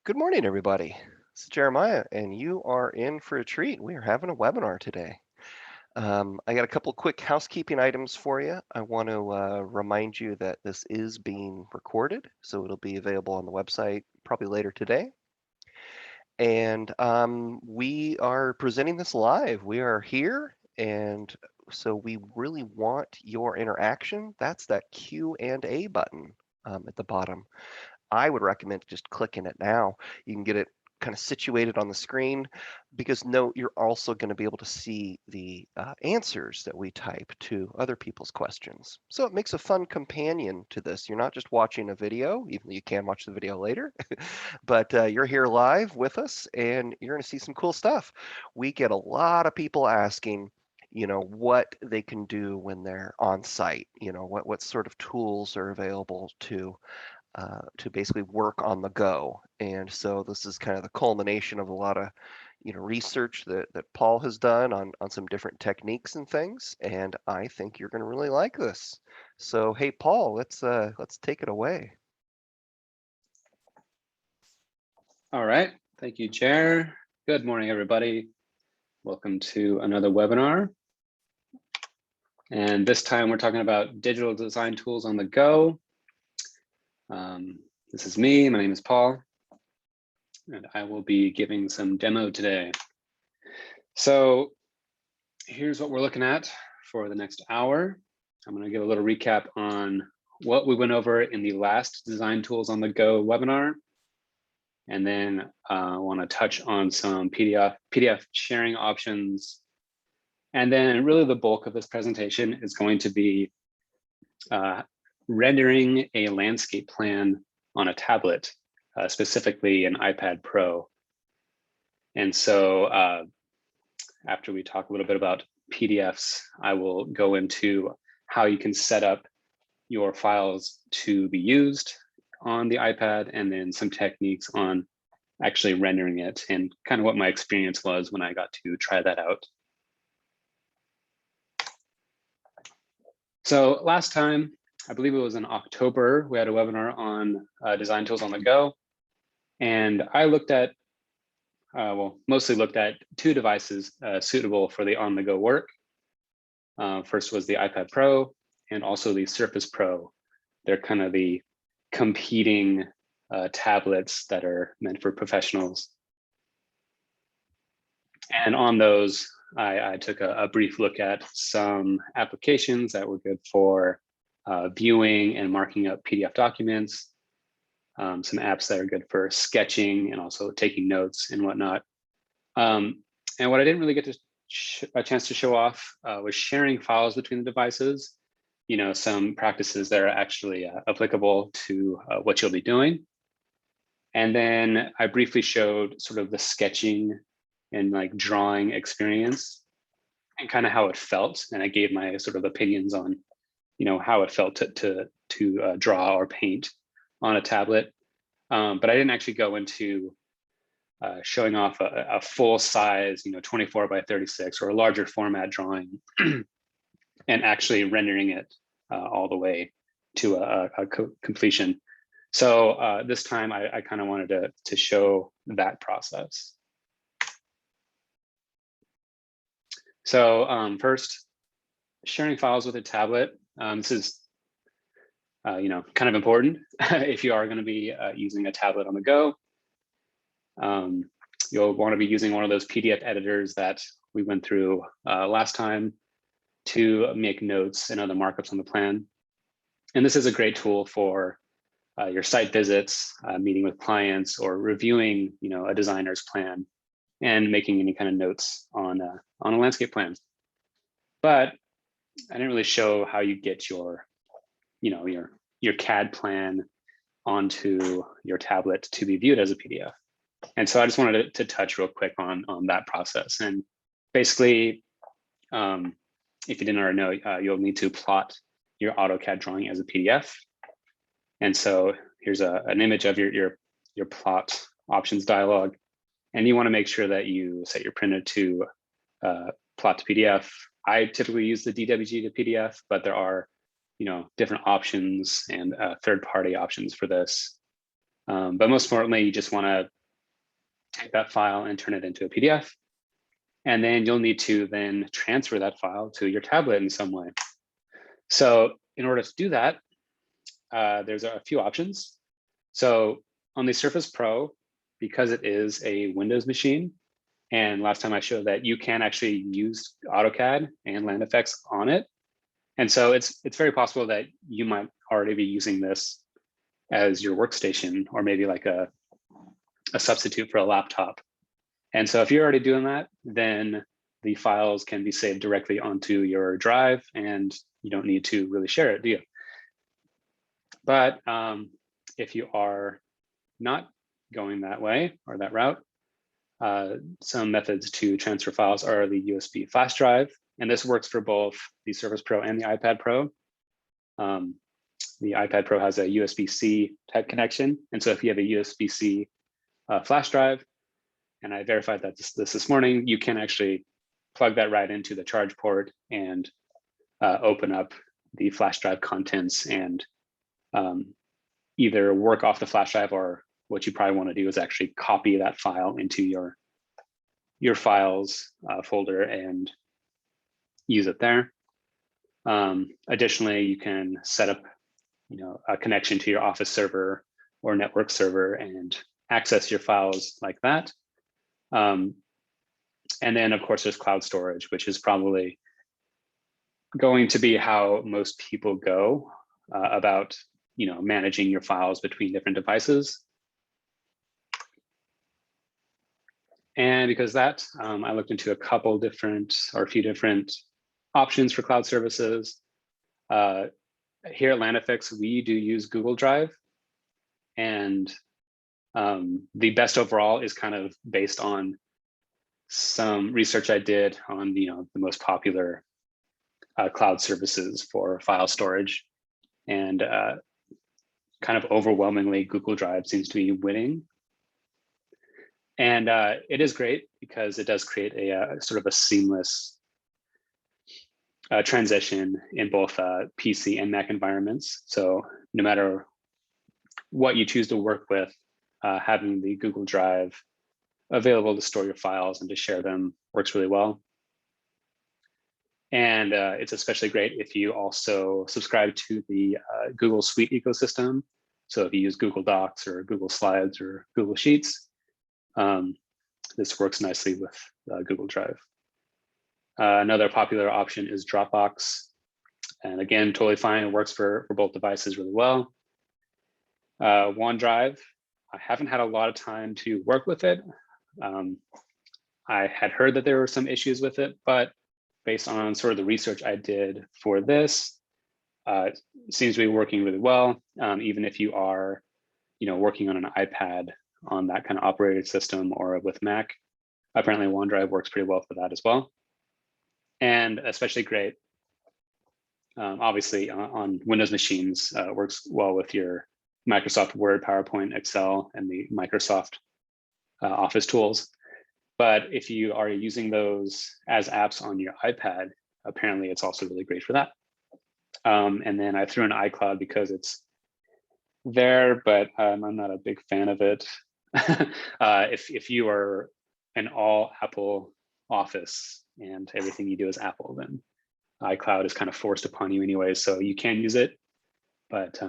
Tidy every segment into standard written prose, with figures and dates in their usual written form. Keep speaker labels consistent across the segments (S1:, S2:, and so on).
S1: Good morning, everybody. This is Jeremiah, and you are in for a treat. We are having a webinar today. I got a couple quick housekeeping items for you. I want to remind you that this is being recorded, so it'll be available on the website probably later today. And we are presenting this live. We are here, and so we really want your interaction. That's that Q&A button at the bottom. I would recommend just clicking it now. You can get it kind of situated on the screen because note you're also going to be able to see the answers that we type to other people's questions. So it makes a fun companion to this. You're not just watching a video, even though you can watch the video later, but you're here live with us and you're going to see some cool stuff. We get a lot of people asking, what they can do when they're on site, what sort of tools are available to basically work on the go. And so this is kind of the culmination of a lot of research that Paul has done on some different techniques and things. And I think you're going to really like this. So hey, Paul, let's take it away.
S2: All right, thank you, Chair. Good morning, everybody. Welcome to another webinar. And this time we're talking about digital design tools on the go. This is me, my name is Paul, and I will be giving some demo today. So here's what we're looking at for the next hour. I'm gonna give a little recap on what we went over in the last Design Tools on the Go webinar. And then I wanna touch on some PDF sharing options. And then really the bulk of this presentation is going to be rendering a landscape plan on a tablet, specifically an iPad Pro. And so after we talk a little bit about PDFs, I will go into how you can set up your files to be used on the iPad, and then some techniques on actually rendering it and kind of what my experience was when I got to try that out. So last time, I believe it was in October, we had a webinar on design tools on the go. And I looked at, mostly looked at two devices suitable for the on the go work. First was the iPad Pro and also the Surface Pro. They're kind of the competing tablets that are meant for professionals. And on those, I took a brief look at some applications that were good for viewing and marking up PDF documents, some apps that are good for sketching and also taking notes and whatnot. And what I didn't really get a chance to show off was sharing files between the devices, some practices that are actually applicable to what you'll be doing. And then I briefly showed sort of the sketching and like drawing experience and kind of how it felt. And I gave my sort of opinions on, how it felt to draw or paint on a tablet. But I didn't actually go into showing off a full size, 24 by 36 or a larger format drawing and actually rendering it all the way to a completion. So this time I kind of wanted to show that process. So first, sharing files with a tablet. This is, kind of important if you are going to be using a tablet on the go. You'll want to be using one of those PDF editors that we went through last time to make notes and other markups on the plan. And this is a great tool for your site visits, meeting with clients, or reviewing, a designer's plan and making any kind of notes on a landscape plan. But I didn't really show how you get your CAD plan onto your tablet to be viewed as a PDF. And so I just wanted to touch real quick on that process. And basically, if you didn't already know, you'll need to plot your AutoCAD drawing as a PDF. And so here's an image of your plot options dialog. And you want to make sure that you set your printer to plot to PDF. I typically use the DWG to PDF, but there are different options and third-party options for this. But most importantly, you just want to take that file and turn it into a PDF. And then you'll need to then transfer that file to your tablet in some way. So in order to do that, there's a few options. So on the Surface Pro, because it is a Windows machine, and last time I showed that you can actually use AutoCAD and Land Effects on it. And so it's very possible that you might already be using this as your workstation, or maybe like a substitute for a laptop. And so if you're already doing that, then the files can be saved directly onto your drive, and you don't need to really share it, do you? But if you are not going that way or that route, some methods to transfer files are the USB flash drive. And this works for both the Surface Pro and the iPad Pro. The iPad Pro has a USB-C type connection. And so if you have a USB-C flash drive, and I verified that this morning, you can actually plug that right into the charge port and open up the flash drive contents and either work off the flash drive, or what you probably want to do is actually copy that file into your files folder and use it there. Additionally, you can set up a connection to your Office server or network server and access your files like that. And then, of course, there's cloud storage, which is probably going to be how most people go about managing your files between different devices. And because that, I looked into a few different options for cloud services. Here at LandFX, we do use Google Drive, and the best overall is kind of based on some research I did on the most popular cloud services for file storage, and kind of overwhelmingly Google Drive seems to be winning. And it is great because it does create a sort of a seamless transition in both PC and Mac environments. So no matter what you choose to work with, having the Google Drive available to store your files and to share them works really well. And it's especially great if you also subscribe to the Google Suite ecosystem. So if you use Google Docs or Google Slides or Google Sheets, this works nicely with Google Drive. Another popular option is Dropbox. And again, totally fine. It works for both devices really well. OneDrive, I haven't had a lot of time to work with it. I had heard that there were some issues with it, but based on sort of the research I did for this, it seems to be working really well. Even if you are, working on an iPad on that kind of operating system or with Mac, apparently OneDrive works pretty well for that as well. And especially great, obviously on Windows machines, works well with your Microsoft Word, PowerPoint, Excel, and the Microsoft Office tools. But if you are using those as apps on your iPad, apparently it's also really great for that. And then I threw in iCloud because it's there, but I'm not a big fan of it. If you are an all Apple office and everything you do is Apple, then iCloud is kind of forced upon you anyway, so you can use it, but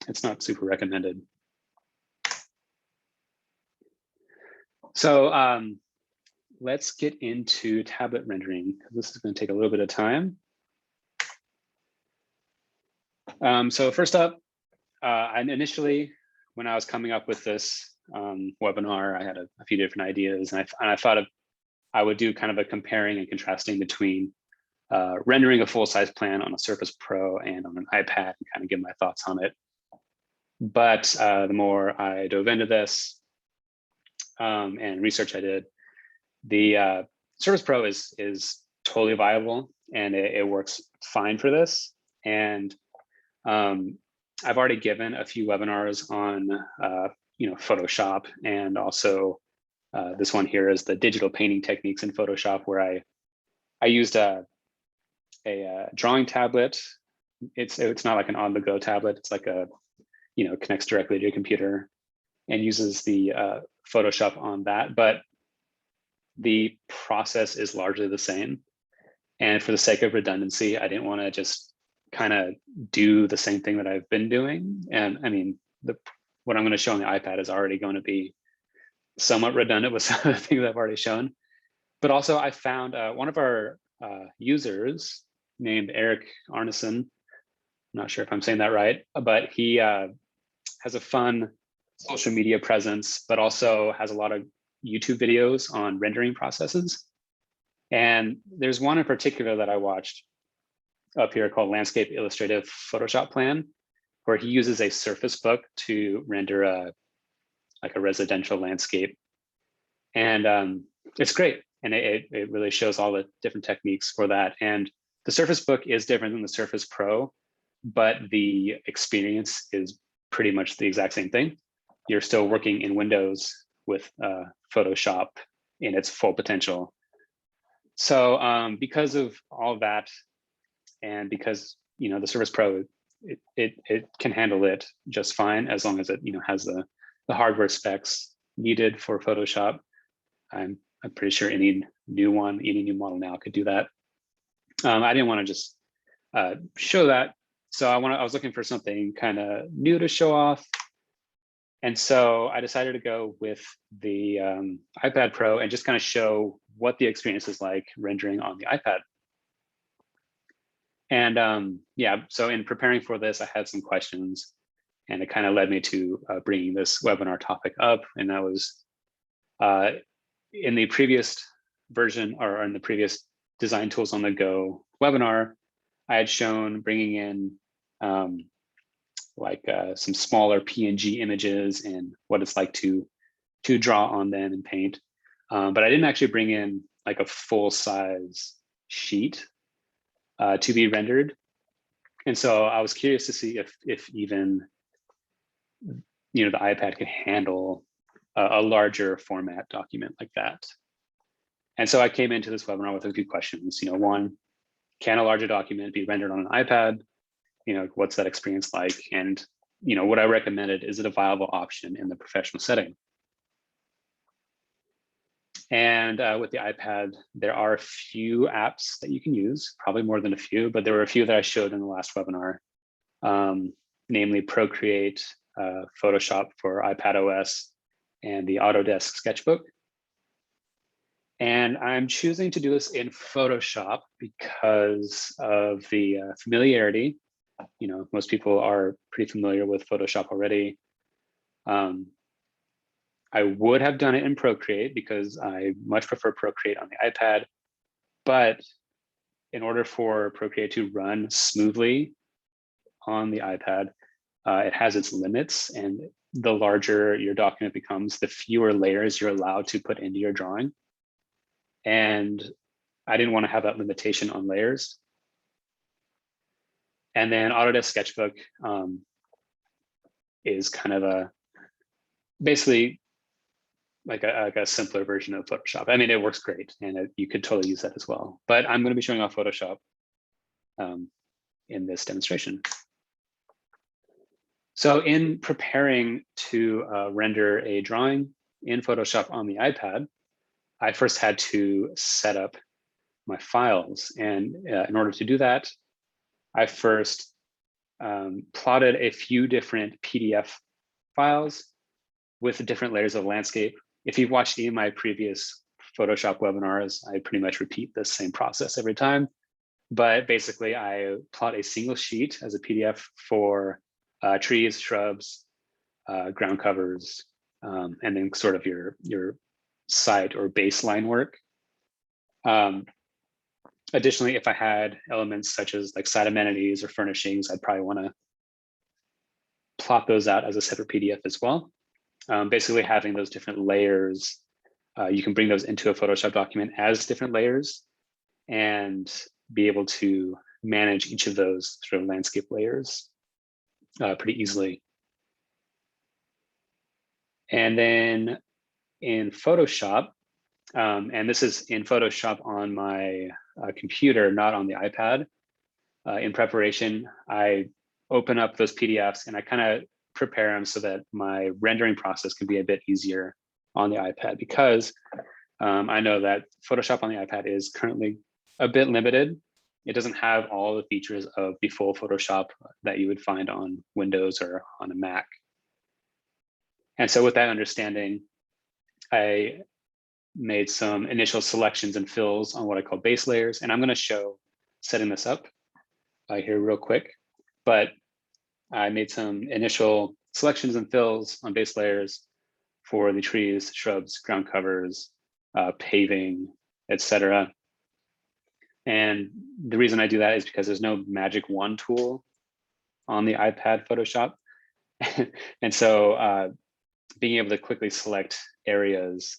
S2: it's not super recommended. So let's get into tablet rendering, because this is going to take a little bit of time. So first up, and initially, when I was coming up with this webinar, I had a few different ideas, and I thought I would do kind of a comparing and contrasting between rendering a full-size plan on a Surface Pro and on an iPad, and kind of give my thoughts on it. But the more I dove into this and research I did, the Surface Pro is totally viable, and it works fine for this. And I've already given a few webinars on Photoshop, and also this one here is the digital painting techniques in Photoshop, where I used a drawing tablet. It's not like an on-the-go tablet. It's like connects directly to your computer. and uses the Photoshop on that, but the process is largely the same. And for the sake of redundancy, I didn't want to just kind of do the same thing that I've been doing. And I mean, what I'm going to show on the iPad is already going to be somewhat redundant with some of the things I've already shown. But also I found one of our users named Eric Arneson. I'm not sure if I'm saying that right, but he has a fun social media presence, but also has a lot of YouTube videos on rendering processes. And there's one in particular that I watched up here called Landscape Illustrative Photoshop Plan, where he uses a surface book to render like a residential landscape. And it's great. And it really shows all the different techniques for that. And the Surface Book is different than the Surface Pro, but the experience is pretty much the exact same thing. You're still working in Windows with Photoshop in its full potential. So because of all that, and because the Surface Pro, it can handle it just fine as long as it has the hardware specs needed for Photoshop. I'm pretty sure any new model now could do that. I didn't want to just show that, so I was looking for something kind of new to show off, and so I decided to go with the iPad Pro and just kind of show what the experience is like rendering on the iPad. And yeah, so in preparing for this, I had some questions, and it kind of led me to bringing this webinar topic up. And that was in the previous version, or in the previous Design Tools on the Go webinar, I had shown bringing in some smaller PNG images and what it's like to draw on them in Paint. But I didn't actually bring in like a full size sheet to be rendered. And so I was curious to see if even the iPad could handle a larger format document like that. And so I came into this webinar with a few questions. One, can a larger document be rendered on an iPad? What's that experience like? And what I recommended, is it a viable option in the professional setting? And with the iPad, there are a few apps that you can use, probably more than a few, but there were a few that I showed in the last webinar, namely Procreate, Photoshop for iPad OS, and the Autodesk Sketchbook. And I'm choosing to do this in Photoshop because of the familiarity. Most people are pretty familiar with Photoshop already. I would have done it in Procreate because I much prefer Procreate on the iPad, but in order for Procreate to run smoothly on the iPad, it has its limits, and the larger your document becomes, the fewer layers you're allowed to put into your drawing. And I didn't want to have that limitation on layers. And then Autodesk Sketchbook is kind of basically like a simpler version of Photoshop. I mean, it works great, and you could totally use that as well. But I'm going to be showing off Photoshop in this demonstration. So in preparing to render a drawing in Photoshop on the iPad, I first had to set up my files. And in order to do that, I first plotted a few different PDF files with different layers of landscape. If you've watched any of my previous Photoshop webinars, I pretty much repeat the same process every time. But basically, I plot a single sheet as a PDF for trees, shrubs, ground covers, and then sort of your site or baseline work. Additionally, if I had elements such as like site amenities or furnishings, I'd probably want to plot those out as a separate PDF as well. Basically, having those different layers, you can bring those into a Photoshop document as different layers and be able to manage each of those sort of landscape layers pretty easily. And then in Photoshop, and this is in Photoshop on my computer, not on the iPad. In preparation, I open up those PDFs and I kind of prepare them so that my rendering process can be a bit easier on the iPad, because I know that Photoshop on the iPad is currently a bit limited. It doesn't have all the features of the full Photoshop that you would find on Windows or on a Mac. And so with that understanding, I made some initial selections and fills on what I call base layers. And I'm going to show setting this up here real quick. But I made some initial selections and fills on base layers for the trees, shrubs, ground covers, paving, etc. And the reason I do that is because there's no magic wand tool on the iPad Photoshop. And so being able to quickly select areas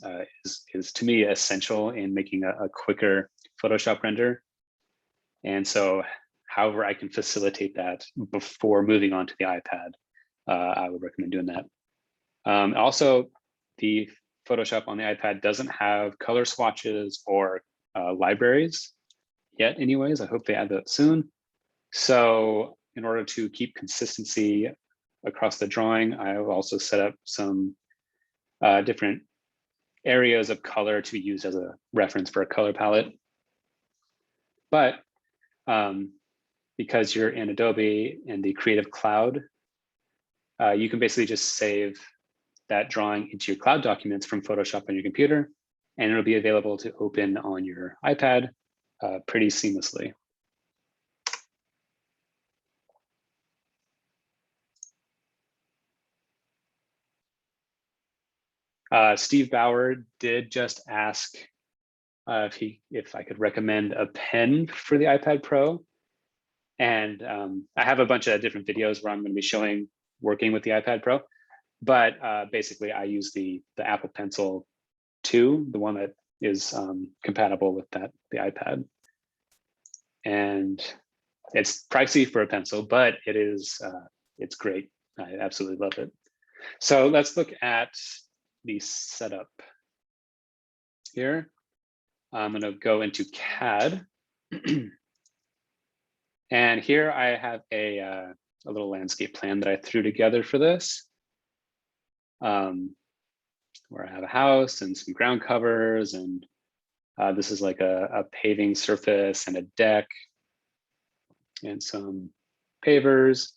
S2: is to me essential in making a quicker Photoshop render. And so however I can facilitate that before moving on to the iPad, I would recommend doing that. Also, the Photoshop on the iPad doesn't have color swatches or libraries yet anyways. I hope they add that soon. So in order to keep consistency across the drawing, I have also set up some different areas of color to be used as a reference for a color palette. But because you're in Adobe and the Creative Cloud, you can basically just save that drawing into your cloud documents from Photoshop on your computer, and it'll be available to open on your iPad pretty seamlessly. Steve Bauer did just ask if I could recommend a pen for the iPad Pro. And I have a bunch of different videos where I'm going to be showing working with the iPad Pro. But basically, I use the Apple Pencil 2, the one that is compatible with the iPad. And it's pricey for a pencil, but it's great. I absolutely love it. So let's look at the setup here. I'm going to go into CAD. And here I have a little landscape plan that I threw together for this, where I have a house and some ground covers, and this is like a paving surface and a deck and some pavers.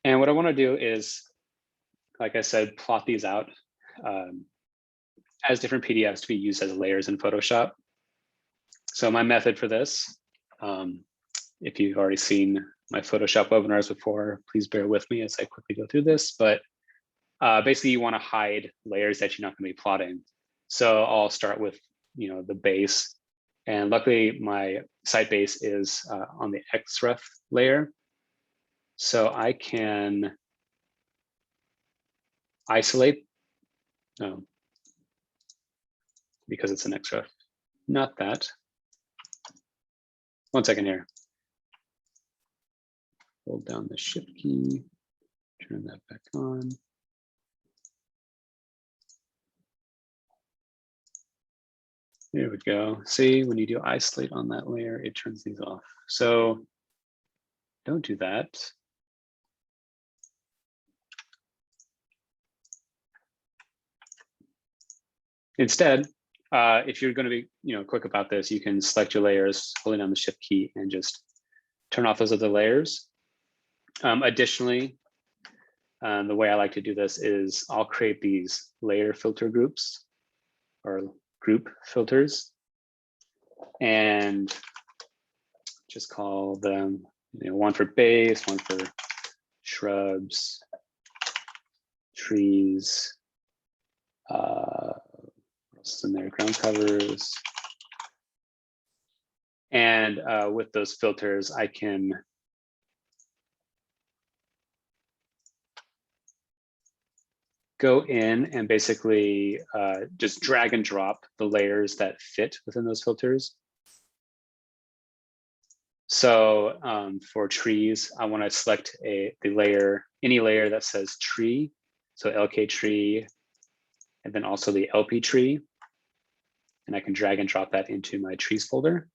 S2: And what I want to do is, like I said, plot these out as different PDFs to be used as layers in Photoshop. So my method for this, if you've already seen my Photoshop webinars before, please bear with me as I quickly go through this. But basically, you want to hide layers that you're not going to be plotting. So I'll start with the base, and luckily my site base is on the XREF layer, so I can isolate. No, because it's an XREF. Not that. One second here. Hold down the Shift key, turn that back on. There we go. See, when you do isolate on that layer, it turns these off. So don't do that. Instead, if you're going to be quick about this, you can select your layers, holding down the Shift key, and just turn off those other layers. Additionally, the way I like to do this is I'll create these layer filter groups or group filters, and just call them one for base, one for shrubs, trees, what's in there, ground covers. And with those filters, I can go in and basically just drag and drop the layers that fit within those filters. So for trees, I want to select the layer, any layer that says tree, so LK tree, and then also the LP tree, and I can drag and drop that into my trees folder.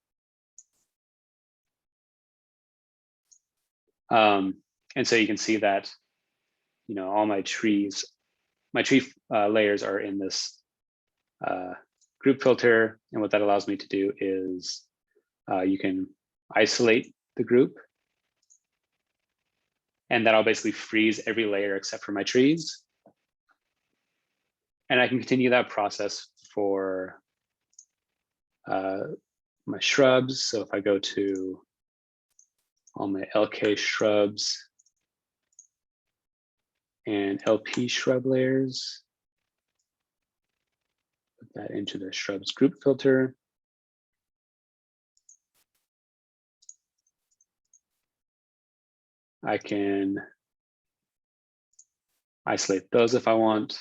S2: And so you can see that all my tree layers are in this group filter. And what that allows me to do is you can isolate the group. And that'll basically freeze every layer except for my trees. And I can continue that process for my shrubs. So if I go to all my LK shrubs and LP shrub layers, put that into the shrubs group filter. I can isolate those if I want.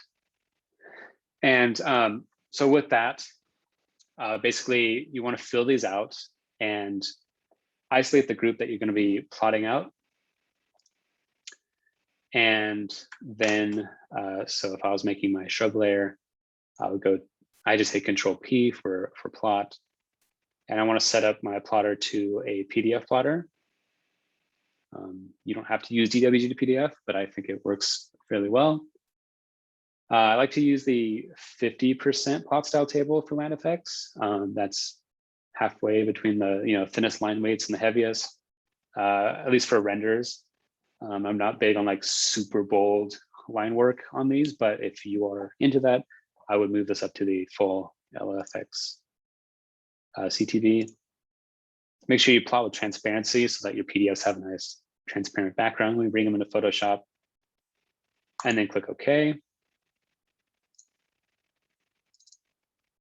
S2: And so with that, basically you want to fill these out and isolate the group that you're going to be plotting out. And then, so if I was making my shrub layer, I just hit Control P for plot. And I want to set up my plotter to a PDF plotter. You don't have to use DWG to PDF, but I think it works fairly well. I like to use the 50% plot style table for land effects. That's halfway between the thinnest line weights and the heaviest, at least for renders. I'm not big on like super bold line work on these, but if you are into that, I would move this up to the full LFX CTV. Make sure you plot with transparency so that your PDFs have a nice transparent background when you bring them into Photoshop. And then click OK.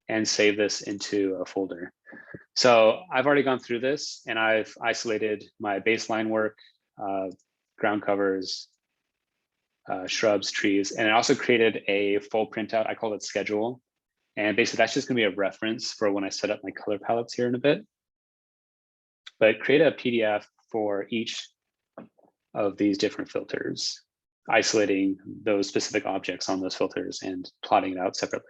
S2: And save this into a folder. So I've already gone through this and I've isolated my baseline work, ground covers, shrubs, trees, and I also created a full printout. I call it schedule. And basically that's just gonna be a reference for when I set up my color palettes here in a bit. But create a PDF for each of these different filters, isolating those specific objects on those filters and plotting it out separately.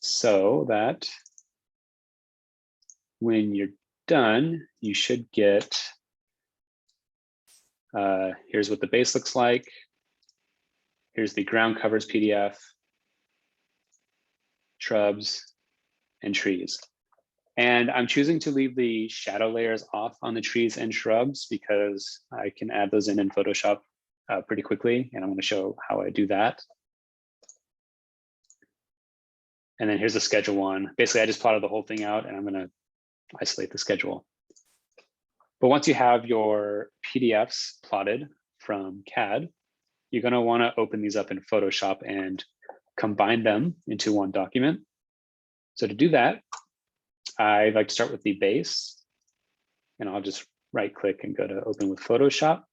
S2: So that when you're done, you should get, here's what the base looks like. Here's the ground covers PDF, shrubs, and trees. And I'm choosing to leave the shadow layers off on the trees and shrubs because I can add those in Photoshop pretty quickly. And I'm going to show how I do that. And then here's the schedule one. Basically, I just plotted the whole thing out and I'm going to isolate the schedule. But once you have your PDFs plotted from CAD, you're going to want to open these up in Photoshop and combine them into one document. So to do that, I like to start with the base, and I'll just right click and go to open with Photoshop.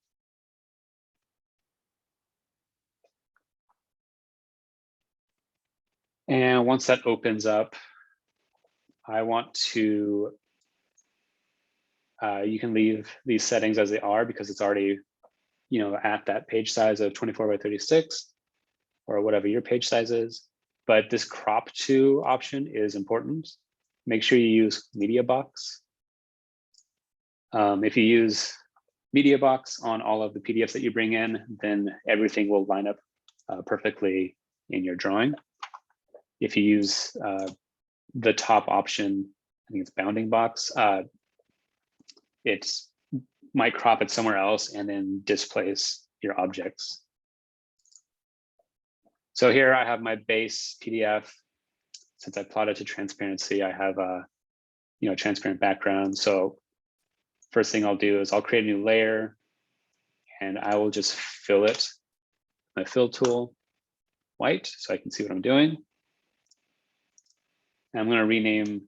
S2: And once that opens up, I want to, you can leave these settings as they are because it's already, at that page size of 24 by 36 or whatever your page size is. But this crop to option is important. Make sure you use Media Box. If you use Media Box on all of the PDFs that you bring in, then everything will line up perfectly in your drawing. If you use the top option, I think it's Bounding Box, it might crop it somewhere else and then displace your objects. So here I have my base PDF. Since I plotted to transparency, I have a transparent background. So first thing I'll do is I'll create a new layer and I will just fill it, my fill tool, white, so I can see what I'm doing. And I'm going to rename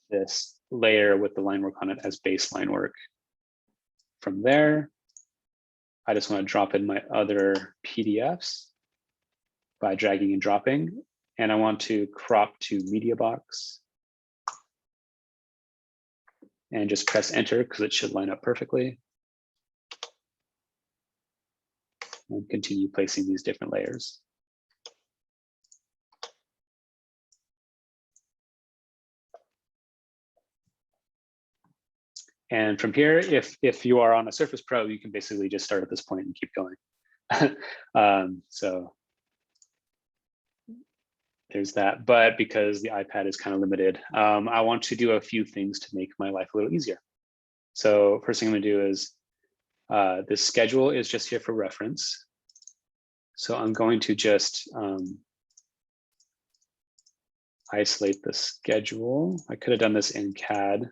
S2: this layer with the line work on it as baseline work. From there, I just want to drop in my other PDFs by dragging and dropping. And I want to crop to Media Box. And just press enter because it should line up perfectly. And continue placing these different layers. And from here, if you are on a Surface Pro, you can basically just start at this point and keep going. So there's that. But because the iPad is kind of limited, I want to do a few things to make my life a little easier. So first thing I'm gonna do is this schedule is just here for reference. So I'm going to just isolate the schedule. I could have done this in CAD,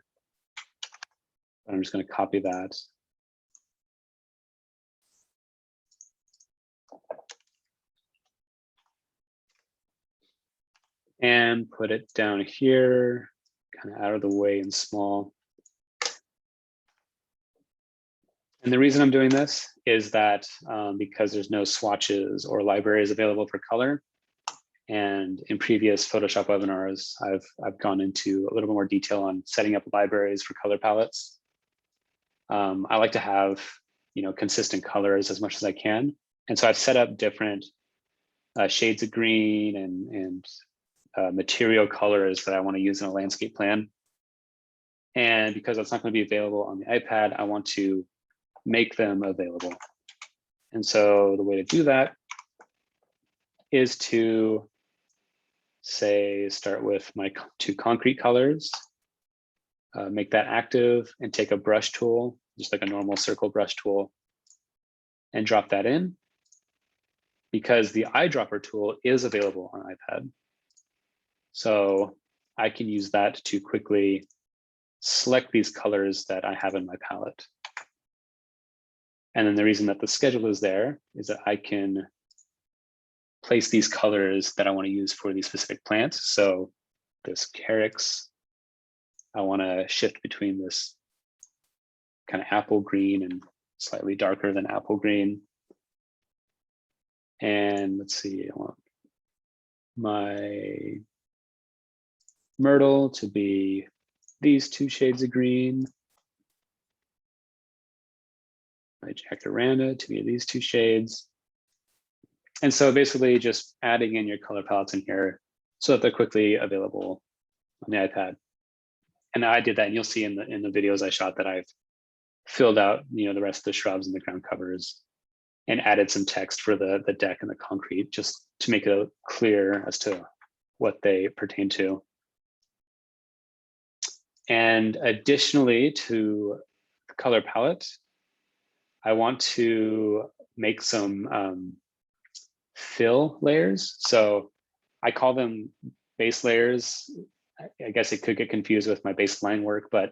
S2: but I'm just going to copy that. And put it down here, kind of out of the way and small. And the reason I'm doing this is that because there's no swatches or libraries available for color. And in previous Photoshop webinars, I've gone into a little bit more detail on setting up libraries for color palettes. I like to have consistent colors as much as I can. And so I've set up different shades of green and material colors that I want to use in a landscape plan. And because that's not going to be available on the iPad, I want to make them available. And so the way to do that is to say, start with my two concrete colors, make that active and take a brush tool, just like a normal circle brush tool, and drop that in. Because the eyedropper tool is available on iPad. So I can use that to quickly select these colors that I have in my palette. And then the reason that the schedule is there is that I can place these colors that I want to use for these specific plants. So this carex, I want to shift between this kind of apple green and slightly darker than apple green. And let's see, I want my myrtle to be these two shades of green. My jacaranda to be these two shades. And so basically just adding in your color palettes in here so that they're quickly available on the iPad. And I did that, and you'll see in the videos I shot that I've filled out the rest of the shrubs and the ground covers and added some text for the deck and the concrete just to make it clear as to what they pertain to. And additionally to the color palette, I want to make some fill layers. So I call them base layers. I guess it could get confused with my baseline work, but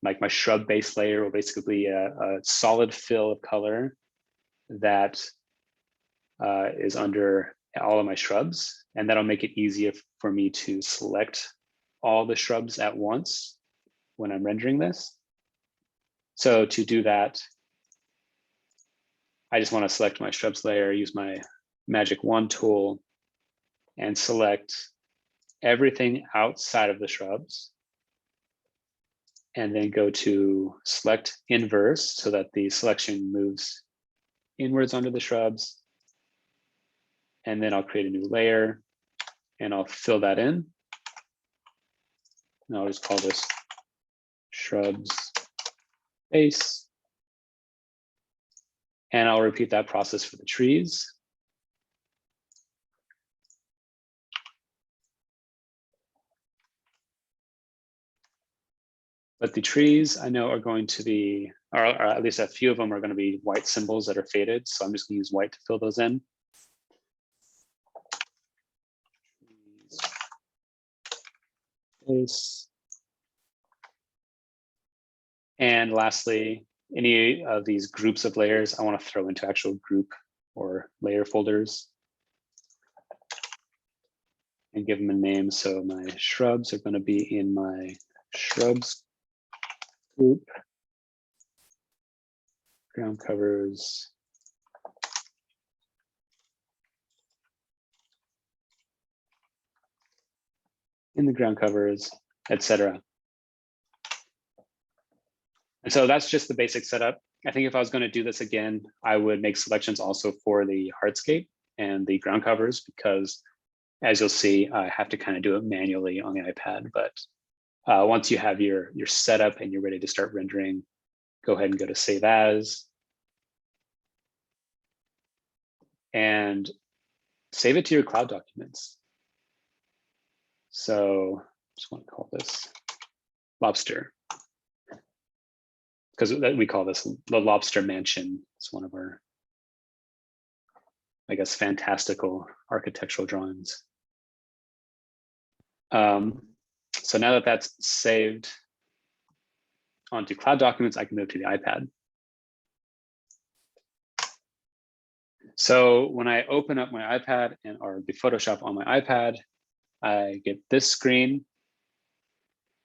S2: like my shrub base layer will basically be a solid fill of color that is under all of my shrubs. And that'll make it easier for me to select all the shrubs at once when I'm rendering this. So to do that, I just want to select my shrubs layer, use my magic wand tool, and select everything outside of the shrubs. And then go to select inverse so that the selection moves inwards onto the shrubs. And then I'll create a new layer and I'll fill that in. And I'll just call this shrubs base. And I'll repeat that process for the trees. But the trees I know are going to be, or at least a few of them are going to be white symbols that are faded. So I'm just going to use white to fill those in. Base. And lastly, any of these groups of layers I want to throw into actual group or layer folders and give them a name. So my shrubs are going to be in my shrubs group, ground covers, in the ground covers, etc. And so that's just the basic setup. I think if I was going to do this again, I would make selections also for the hardscape and the ground covers, because as you'll see, I have to kind of do it manually on the iPad, but Once you have your setup and you're ready to start rendering, go ahead and go to Save As. And save it to your cloud documents. So just want to call this Lobster, because we call this the Lobster Mansion. It's one of our, I guess, fantastical architectural drawings. So now that that's saved onto cloud documents, I can move to the iPad. So when I open up my iPad or the Photoshop on my iPad, I get this screen.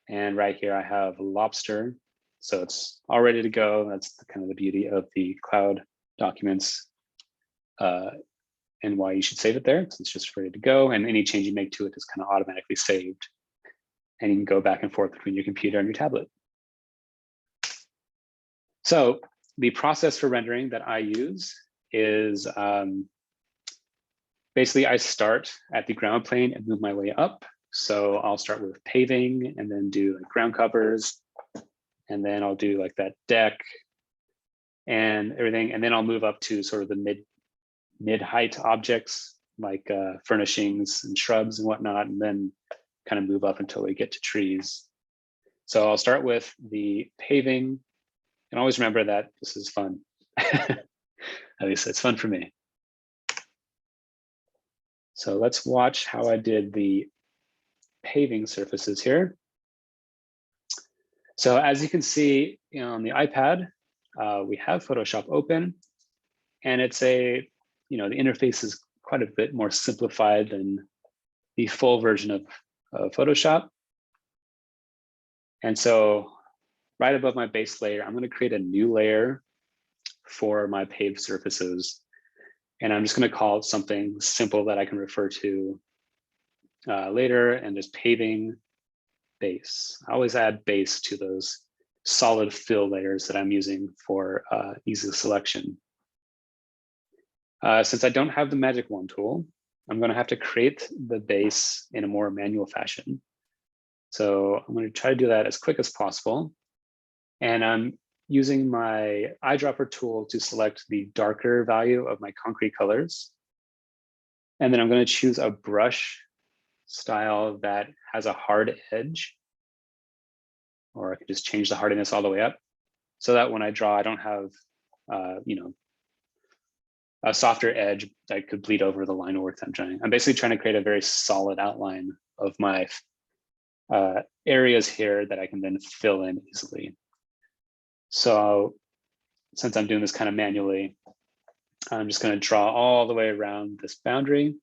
S2: And right here, I have Lobster. So it's all ready to go. That's kind of the beauty of the cloud documents and why you should save it there. So it's just ready to go. And any change you make to it is kind of automatically saved. And you can go back and forth between your computer and your tablet. So the process for rendering that I use is basically I start at the ground plane and move my way up. So I'll start with paving and then do like ground covers. And then I'll do like that deck and everything. And then I'll move up to sort of the mid-height objects like furnishings and shrubs and whatnot, and then kind of move up until we get to trees. So I'll start with the paving, and always remember that this is fun. At least it's fun for me. So let's watch how I did the paving surfaces here. So as you can see, on the iPad, we have Photoshop open, and it's the interface is quite a bit more simplified than the full version of Photoshop. And so right above my base layer, I'm going to create a new layer for my paved surfaces. And I'm just going to call it something simple that I can refer to later, and just paving base. I always add base to those solid fill layers that I'm using for easy selection. Since I don't have the magic wand tool, I'm going to have to create the base in a more manual fashion. So I'm going to try to do that as quick as possible. And I'm using my eyedropper tool to select the darker value of my concrete colors. And then I'm going to choose a brush style that has a hard edge, or I can just change the hardiness all the way up so that when I draw, I don't have, a softer edge that could bleed over the line work that I'm trying. I'm basically trying to create a very solid outline of my areas here that I can then fill in easily. So since I'm doing this kind of manually, I'm just going to draw all the way around this boundary.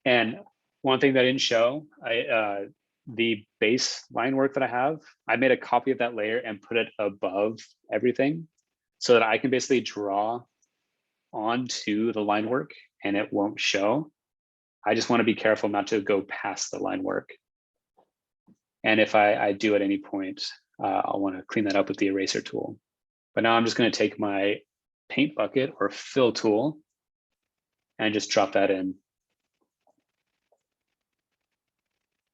S2: And one thing that I didn't show, the base line work that I have, I made a copy of that layer and put it above everything so that I can basically draw onto the line work and it won't show. I just want to be careful not to go past the line work. And if I do at any point, I'll want to clean that up with the eraser tool. But now I'm just going to take my paint bucket or fill tool and just drop that in.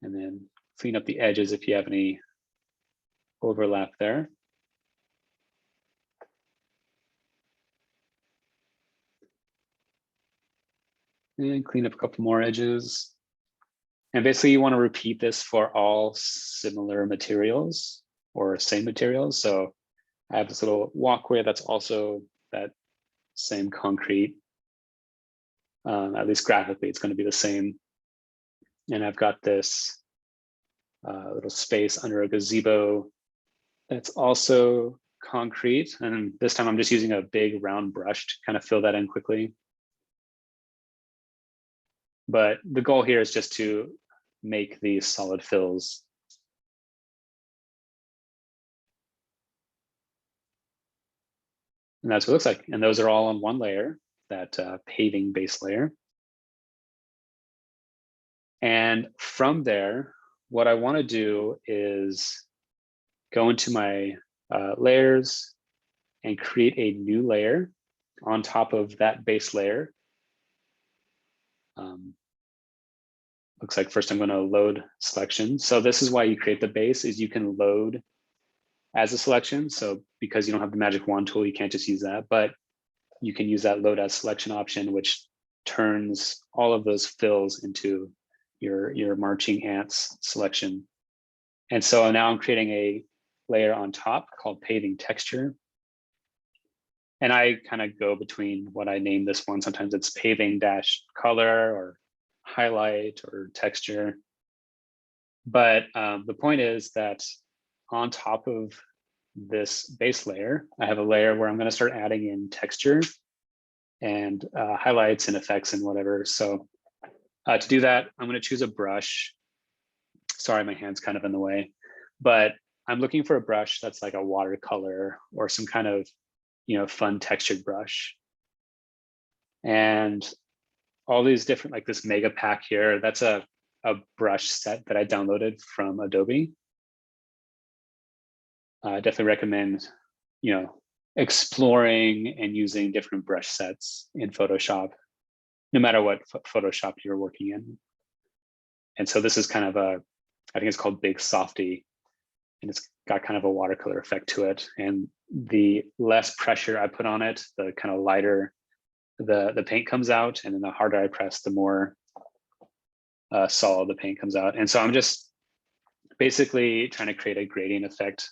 S2: And then clean up the edges if you have any overlap there. And clean up a couple more edges. And basically you want to repeat this for all similar materials or same materials. So I have this little walkway that's also that same concrete. At least graphically, it's going to be the same. And I've got this little space under a gazebo that's also concrete. And this time I'm just using a big round brush to kind of fill that in quickly. But the goal here is just to make these solid fills. And that's what it looks like. And those are all on one layer, that paving base layer. And from there, what I want to do is go into my layers and create a new layer on top of that base layer looks like first I'm going to load selection. So this is why you create the base, is you can load as a selection. So because you don't have the magic wand tool, you can't just use that, but you can use that load as selection option, which turns all of those fills into your marching ants selection. And so now I'm creating a layer on top called paving texture. And I kind of go between what I name this one. Sometimes it's paving dash color or highlight or texture. But the point is that on top of this base layer, I have a layer where I'm going to start adding in texture and highlights and effects and whatever. So to do that, I'm going to choose a brush. Sorry, my hand's kind of in the way, but I'm looking for a brush that's like a watercolor or some kind of, fun textured brush. And all these different, like this mega pack here, that's a brush set that I downloaded from Adobe. I definitely recommend, exploring and using different brush sets in Photoshop, no matter what Photoshop you're working in. And so this is kind of I think it's called Big Softy, and it's got kind of a watercolor effect to it. And the less pressure I put on it, the kind of lighter the paint comes out, and then the harder I press, the more solid the paint comes out. And so I'm just basically trying to create a gradient effect,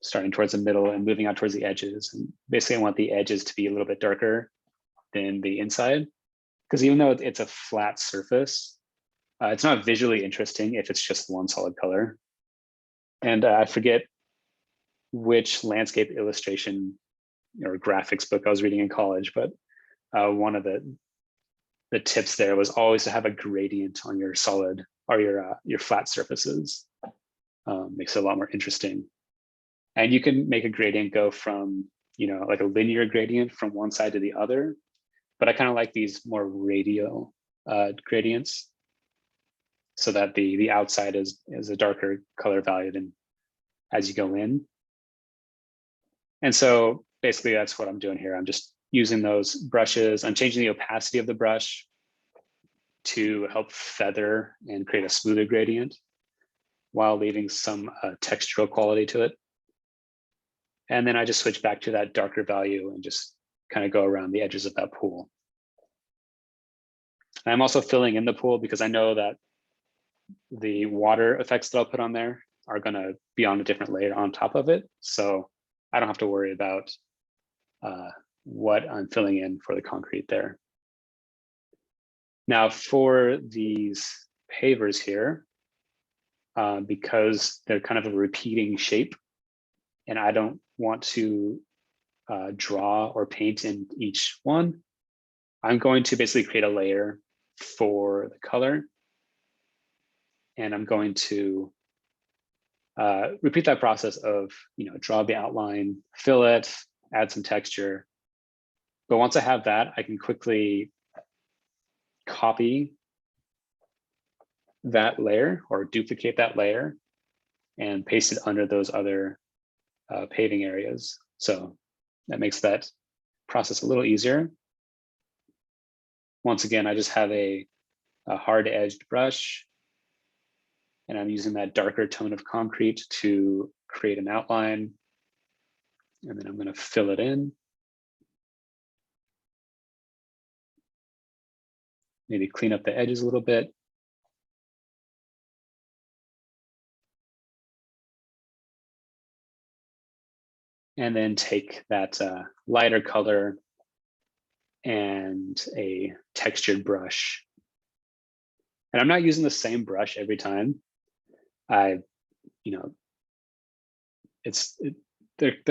S2: starting towards the middle and moving out towards the edges. And basically I want the edges to be a little bit darker than the inside, because even though it's a flat surface, it's not visually interesting if it's just one solid color. And I forget which landscape illustration or graphics book I was reading in college, but one of the tips there was always to have a gradient on your solid or your flat surfaces. Makes it a lot more interesting. And you can make a gradient go from, like a linear gradient from one side to the other, but I kind of like these more radial gradients, so that the outside is a darker color value than as you go in. And so basically that's what I'm doing here. I'm just using those brushes. I'm changing the opacity of the brush to help feather and create a smoother gradient while leaving some textural quality to it. And then I just switch back to that darker value and just kind of go around the edges of that pool. And I'm also filling in the pool because I know that the water effects that I'll put on there are going to be on a different layer on top of it. So I don't have to worry about what I'm filling in for the concrete there. Now for these pavers here, because they're kind of a repeating shape, and I don't want to draw or paint in each one, I'm going to basically create a layer for the color. And I'm going to repeat that process of, draw the outline, fill it, add some texture. But once I have that, I can quickly copy that layer or duplicate that layer and paste it under those other paving areas. So that makes that process a little easier. Once again, I just have a hard-edged brush, and I'm using that darker tone of concrete to create an outline. And then I'm going to fill it in. Maybe clean up the edges a little bit. And then take that lighter color and a textured brush. And I'm not using the same brush every time. They're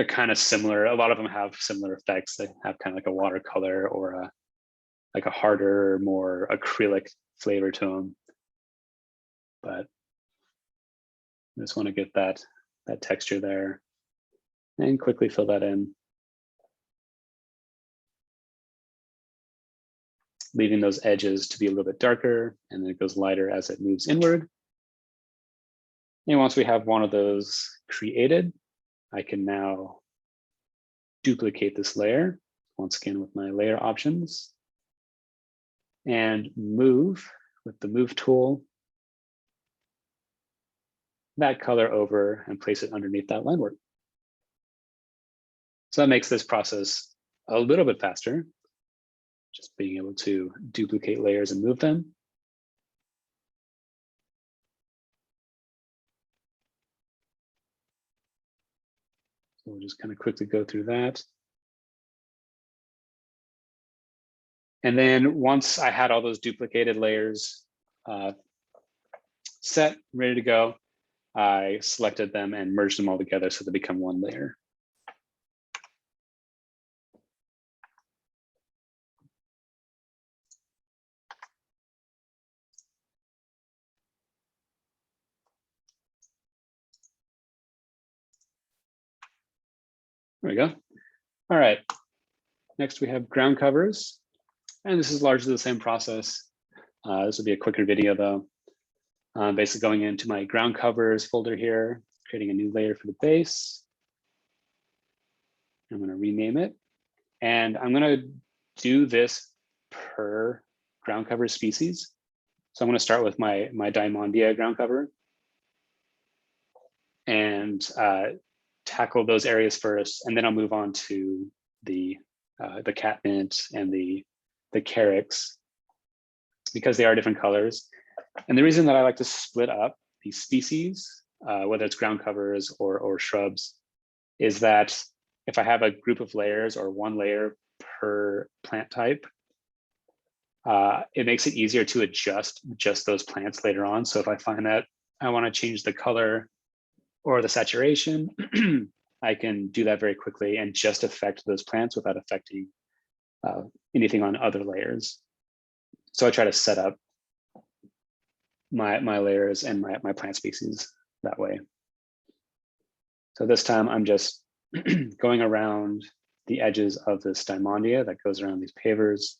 S2: kind of similar. A lot of them have similar effects. They have kind of like a watercolor or like a harder, more acrylic flavor to them. But I just want to get that texture there and quickly fill that in. Leaving those edges to be a little bit darker, and then it goes lighter as it moves inward. And once we have one of those created, I can now duplicate this layer, once again with my layer options. and move with the move tool that color over and place it underneath that line work. So that makes this process a little bit faster, just being able to duplicate layers and move them. So we'll just kind of quickly go through that. And then once I had all those duplicated layers set, ready to go, I selected them and merged them all together so they become one layer. There we go. All right. Next, we have ground covers. And this is largely the same process. This will be a quicker video though. Basically going into my ground covers folder here, creating a new layer for the base. I'm going to rename it. And I'm going to do this per ground cover species. So I'm going to start with my Diamondia ground cover and tackle those areas first. And then I'll move on to the catmint and the carex, because they are different colors. And the reason that I like to split up these species, whether it's ground covers or shrubs, is that if I have a group of layers or one layer per plant type, it makes it easier to adjust just those plants later on. So if I find that I want to change the color or the saturation, I can do that very quickly and just affect those plants without affecting anything on other layers. So I try to set up my layers and my plant species that way. So this time I'm just going around the edges of this Diamondia that goes around these pavers.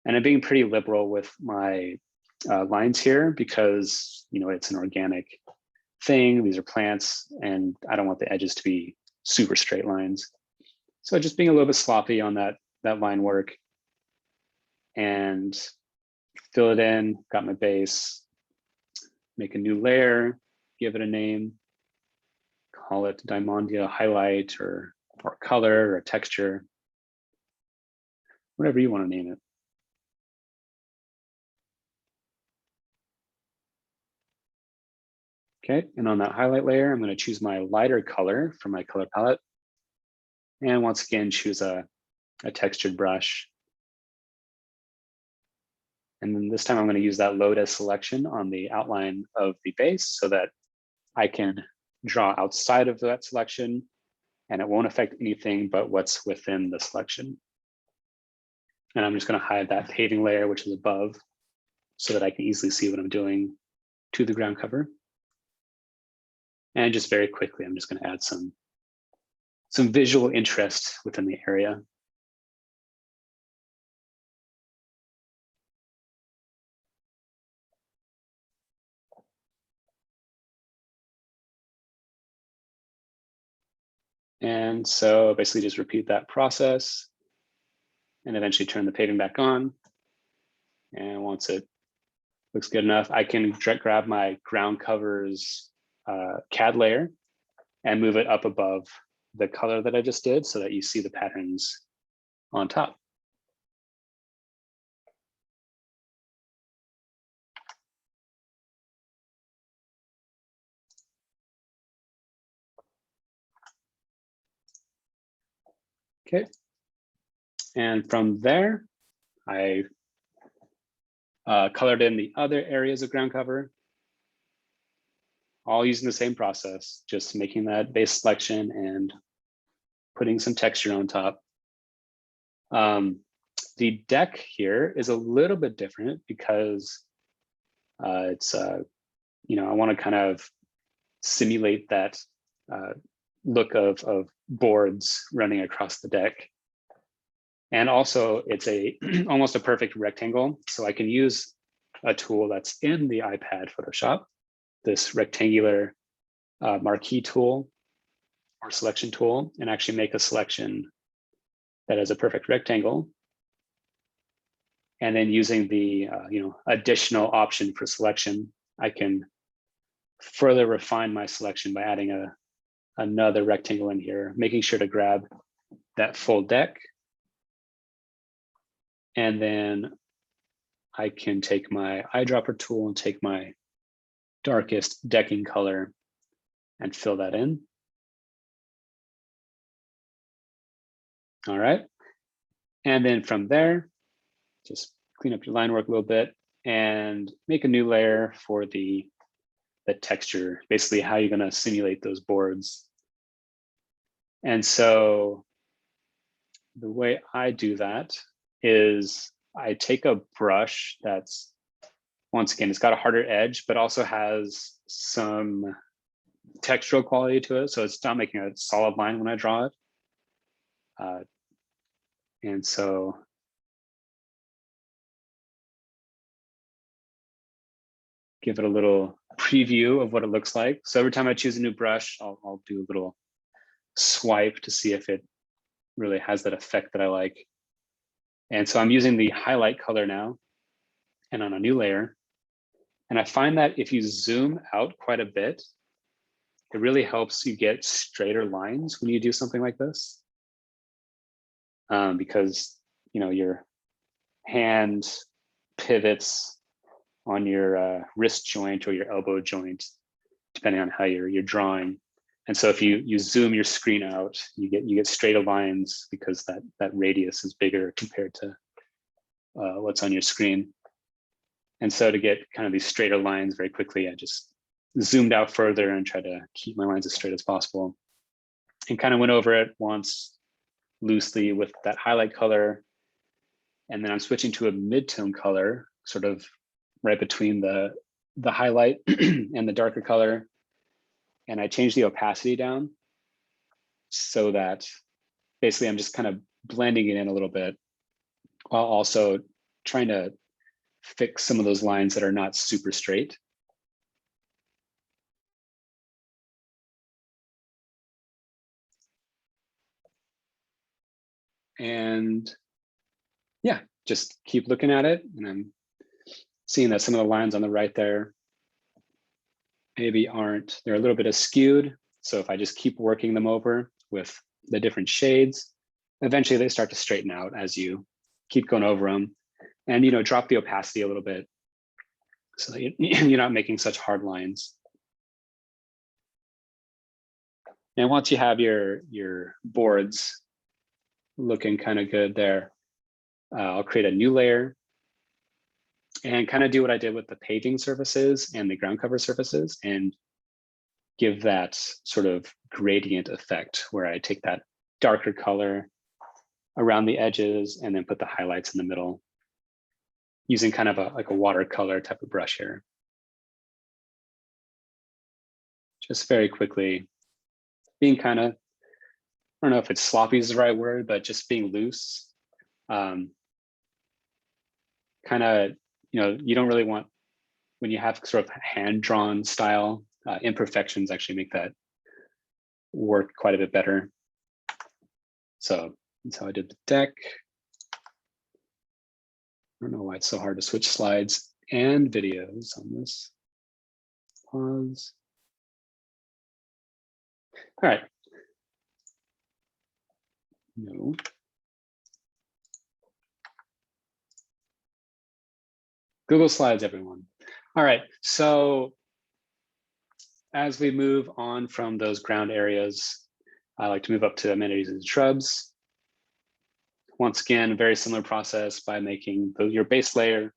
S2: And I'm being pretty liberal with my lines here because, you know, it's an organic thing. These are plants and I don't want the edges to be super straight lines. So just being a little bit sloppy on that line work and fill it in, got my base, make a new layer, give it a name, call it Diamondia highlight or color or texture, whatever you want to name it. Okay, and on that highlight layer, I'm going to choose my lighter color from my color palette. And once again, choose a textured brush. And then this time I'm going to use that load as selection on the outline of the base so that I can draw outside of that selection and it won't affect anything but what's within the selection. And I'm just going to hide that paving layer, which is above, so that I can easily see what I'm doing to the ground cover. And just very quickly, I'm just going to add some visual interest within the area. And so basically just repeat that process and eventually turn the paving back on. And once it looks good enough, I can grab my ground covers CAD layer and move it up above the color that I just did so that you see the patterns on top. Okay. And from there, I colored in the other areas of ground cover, all using the same process, just making that base selection and putting some texture on top. The deck here is a little bit different because it's, you know, I want to kind of simulate that look of boards running across the deck. And also it's almost a perfect rectangle. So I can use a tool that's in the iPad Photoshop, this rectangular marquee tool or selection tool, and actually make a selection that is a perfect rectangle. And then using the additional option for selection, I can further refine my selection by adding another rectangle in here, making sure to grab that full deck. And then I can take my eyedropper tool and take my darkest decking color and fill that in. All right. And then from there, just clean up your line work a little bit and make a new layer for the texture, basically how you're going to simulate those boards. And so the way I do that is I take a brush that's, once again, it's got a harder edge, but also has some textural quality to it. So it's not making a solid line when I draw it. And so give it a little preview of what it looks like. So every time I choose a new brush, I'll do a little swipe to see if it really has that effect that I like. And so I'm using the highlight color now and on a new layer. And I find that if you zoom out quite a bit, it really helps you get straighter lines when you do something like this. Because your hand pivots on your wrist joint or your elbow joint, depending on how you're drawing. And so if you zoom your screen out, you get straighter lines because that radius is bigger compared to what's on your screen. And so to get kind of these straighter lines very quickly, I just zoomed out further and tried to keep my lines as straight as possible. And kind of went over it once loosely with that highlight color. And then I'm switching to a mid-tone color, sort of right between the highlight and the darker color. And I changed the opacity down so that basically I'm just kind of blending it in a little bit while also trying to fix some of those lines that are not super straight. And yeah, just keep looking at it. And I'm seeing that some of the lines on the right there maybe they're a little bit askewed. So if I just keep working them over with the different shades, eventually they start to straighten out as you keep going over them. And drop the opacity a little bit so that you're not making such hard lines. And once you have your boards looking kind of good there, I'll create a new layer and kind of do what I did with the paving surfaces and the ground cover surfaces and give that sort of gradient effect where I take that darker color around the edges and then put the highlights in the middle using kind of like a watercolor type of brush here. Just very quickly being kind of, I don't know if it's sloppy is the right word, but just being loose. Kind of, you don't really want, when you have sort of hand-drawn style, imperfections actually make that work quite a bit better. So that's how I did the deck. I don't know why it's so hard to switch slides and videos on this. Pause. All right. No. Google Slides, everyone. All right, so as we move on from those ground areas, I like to move up to amenities and shrubs. Once again, a very similar process by making your base layer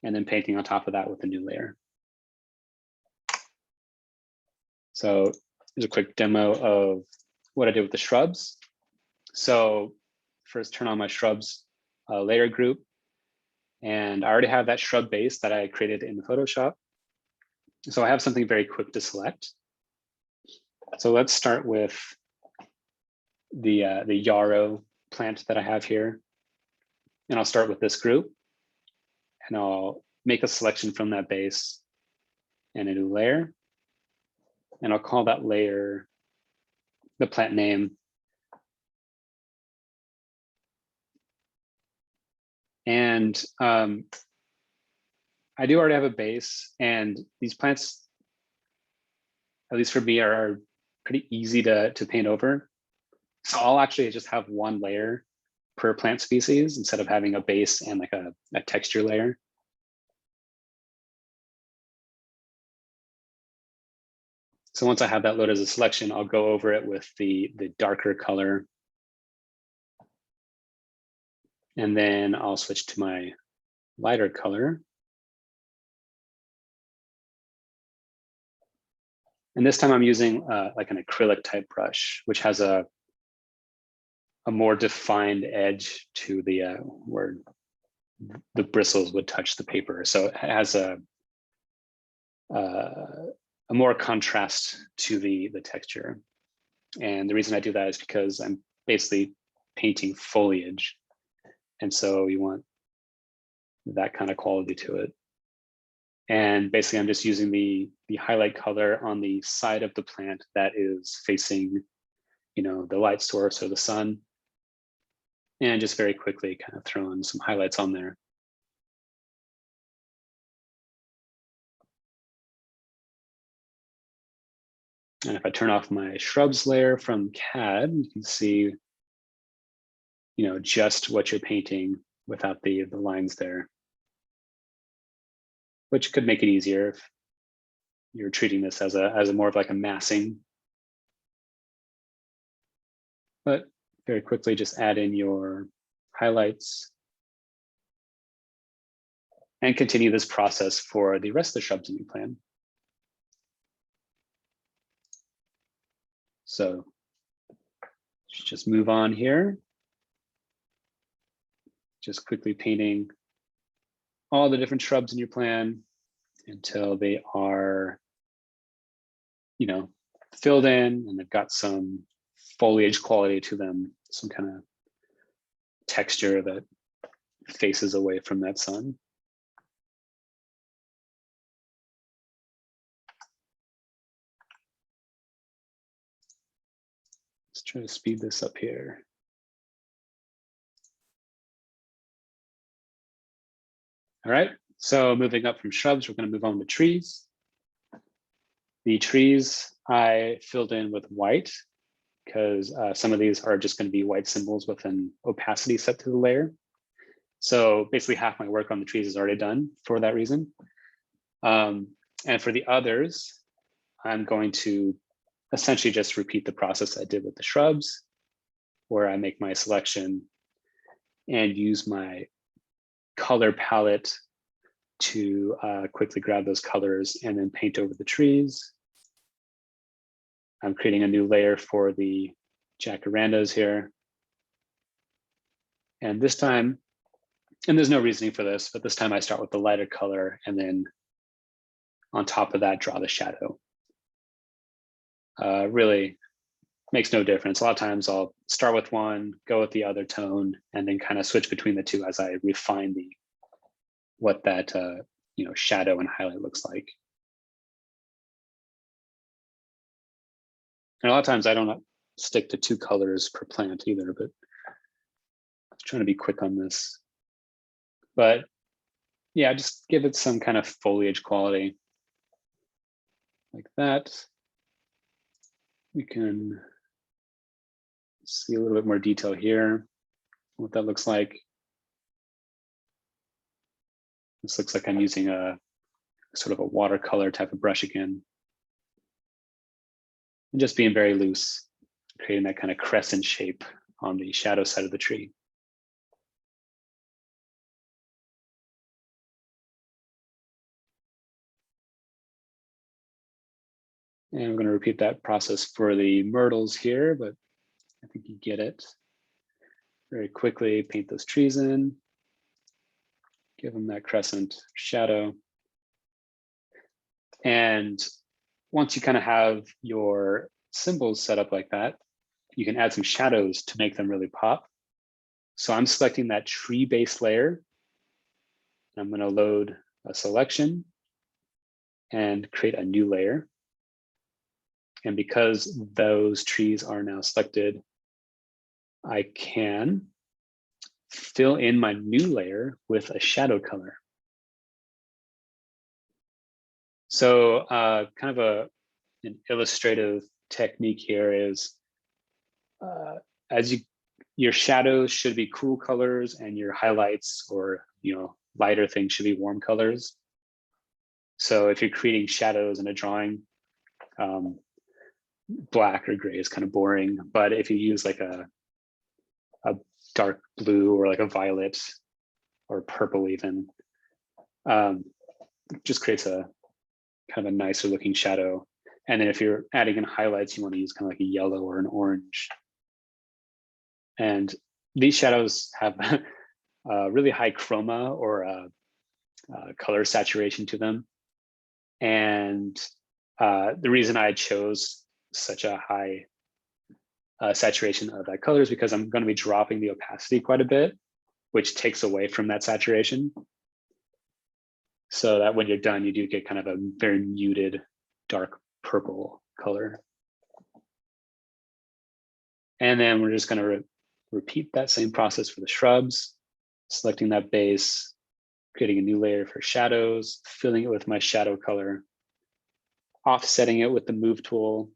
S2: and then painting on top of that with a new layer. So here's a quick demo of what I did with the shrubs. So first turn on my shrubs layer group. And I already have that shrub base that I created in the Photoshop. So I have something very quick to select. So let's start with the yarrow plant that I have here. And I'll start with this group. And I'll make a selection from that base and a new layer. And I'll call that layer the plant name. And I do already have a base, and these plants, at least for me, are pretty easy to paint over. So I'll actually just have one layer per plant species instead of having a base and like a texture layer. So once I have that loaded as a selection, I'll go over it with the darker color. And then I'll switch to my lighter color. And this time I'm using like an acrylic type brush, which has a more defined edge to the where the bristles would touch the paper. So it has a more contrast to the texture. And the reason I do that is because I'm basically painting foliage. And so you want that kind of quality to it. And basically I'm just using the highlight color on the side of the plant that is facing, the light source or the sun. And just very quickly kind of throwing some highlights on there. And if I turn off my shrubs layer from CAD, you can see, just what you're painting without the lines there, which could make it easier if you're treating this as a more of like a massing. But very quickly, just add in your highlights and continue this process for the rest of the shrubs in your plan. So just move on here. Just quickly painting all the different shrubs in your plan until they are, filled in and they've got some foliage quality to them, some kind of texture that faces away from that sun. Let's try to speed this up here. All right, so moving up from shrubs, we're going to move on to trees. The trees I filled in with white because some of these are just going to be white symbols with an opacity set to the layer. So basically half my work on the trees is already done for that reason. And for the others, I'm going to essentially just repeat the process I did with the shrubs, where I make my selection and use my color palette to quickly grab those colors and then paint over the trees. I'm creating a new layer for the jacarandas here. And this time, and there's no reasoning for this, but this time I start with the lighter color and then on top of that, draw the shadow. Really makes no difference. A lot of times I'll start with one, go with the other tone, and then kind of switch between the two as I refine what that shadow and highlight looks like. And a lot of times I don't stick to 2 colors per plant either, but I'm trying to be quick on this. But yeah, just give it some kind of foliage quality like that. We can see a little bit more detail here, what that looks like. This looks like I'm using a sort of a watercolor type of brush again. And just being very loose, creating that kind of crescent shape on the shadow side of the tree. And I'm going to repeat that process for the myrtles here, but I think you get it. Very quickly paint those trees in, give them that crescent shadow. And once you kind of have your symbols set up like that, you can add some shadows to make them really pop. So I'm selecting that tree-based layer. I'm going to load a selection and create a new layer. And because those trees are now selected, I can fill in my new layer with a shadow color. So kind of an illustrative technique here is your shadows should be cool colors and your highlights or lighter things should be warm colors. So if you're creating shadows in a drawing, black or gray is kind of boring. But if you use like a dark blue or like a violet or purple even, just creates a kind of a nicer looking shadow. And then if you're adding in highlights, you want to use kind of like a yellow or an orange. And these shadows have really high chroma or color saturation to them. And the reason I chose such a high saturation of that color is because I'm going to be dropping the opacity quite a bit, which takes away from that saturation. So that when you're done, you do get kind of a very muted dark purple color. And then we're just going to repeat that same process for the shrubs, selecting that base, creating a new layer for shadows, filling it with my shadow color, offsetting it with the move tool,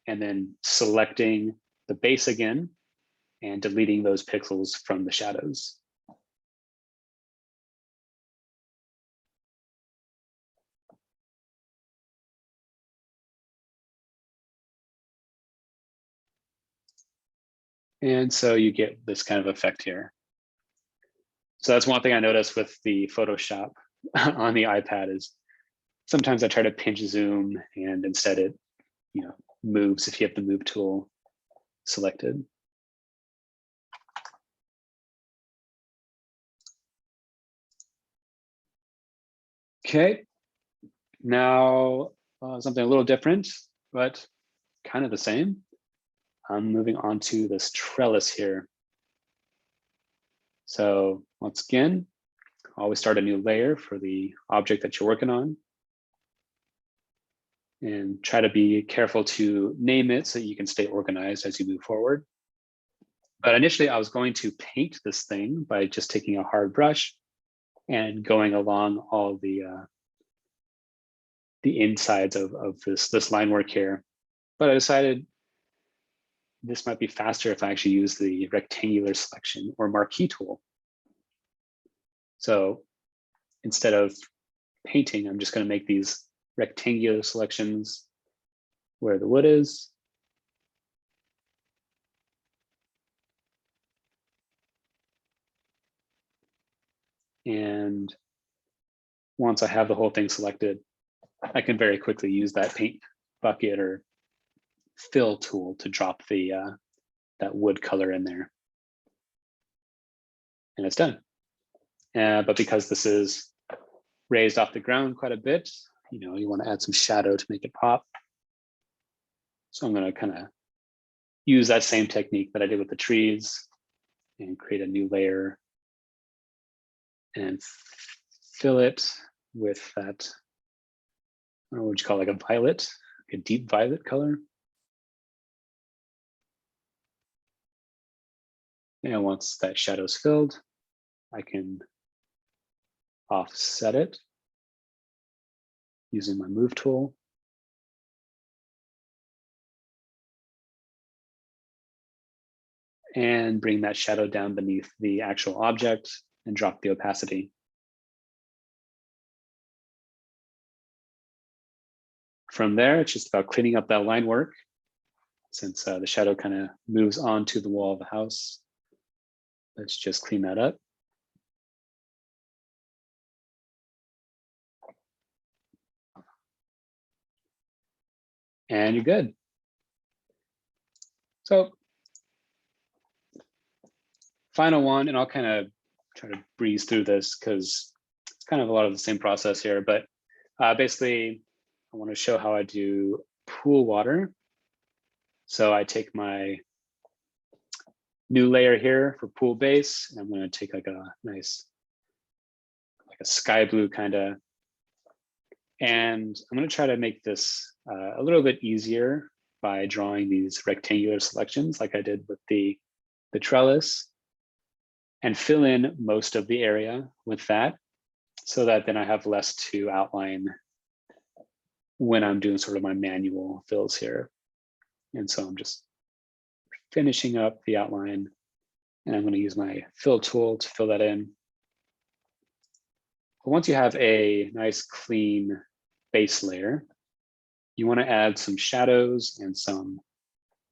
S2: and then selecting the base again and deleting those pixels from the shadows. And so you get this kind of effect here. So that's one thing I noticed with the Photoshop on the iPad is sometimes I try to pinch zoom and instead it moves if you have the move tool selected. Okay, now something a little different, but kind of the same. I'm moving on to this trellis here. So once again, always start a new layer for the object that you're working on. And try to be careful to name it so that you can stay organized as you move forward. But initially I was going to paint this thing by just taking a hard brush and going along all the insides of this line work here. But I decided this might be faster if I actually use the rectangular selection or marquee tool. So instead of painting, I'm just going to make these rectangular selections where the wood is. And once I have the whole thing selected, I can very quickly use that paint bucket or fill tool to drop the that wood color in there. And it's done. But because this is raised off the ground quite a bit, you want to add some shadow to make it pop. So I'm going to kind of use that same technique that I did with the trees and create a new layer and fill it with that, I don't know what you call it, like a violet, like a deep violet color. And once that shadow is filled, I can offset it using my move tool. And bring that shadow down beneath the actual object and drop the opacity. From there, it's just about cleaning up that line work since the shadow kind of moves onto the wall of the house. Let's just clean that up. And you're good. So final one, and I'll kind of try to breeze through this because it's kind of a lot of the same process here, but basically I want to show how I do pool water. So I take my new layer here for pool base, and I'm going to take like a nice, like a sky blue kind of, and I'm going to try to make this a little bit easier by drawing these rectangular selections like I did with the trellis. and fill in most of the area with that, so that then I have less to outline when I'm doing sort of my manual fills here. And so I'm just finishing up the outline, and I'm going to use my fill tool to fill that in. But once you have a nice clean base layer, you want to add some shadows and some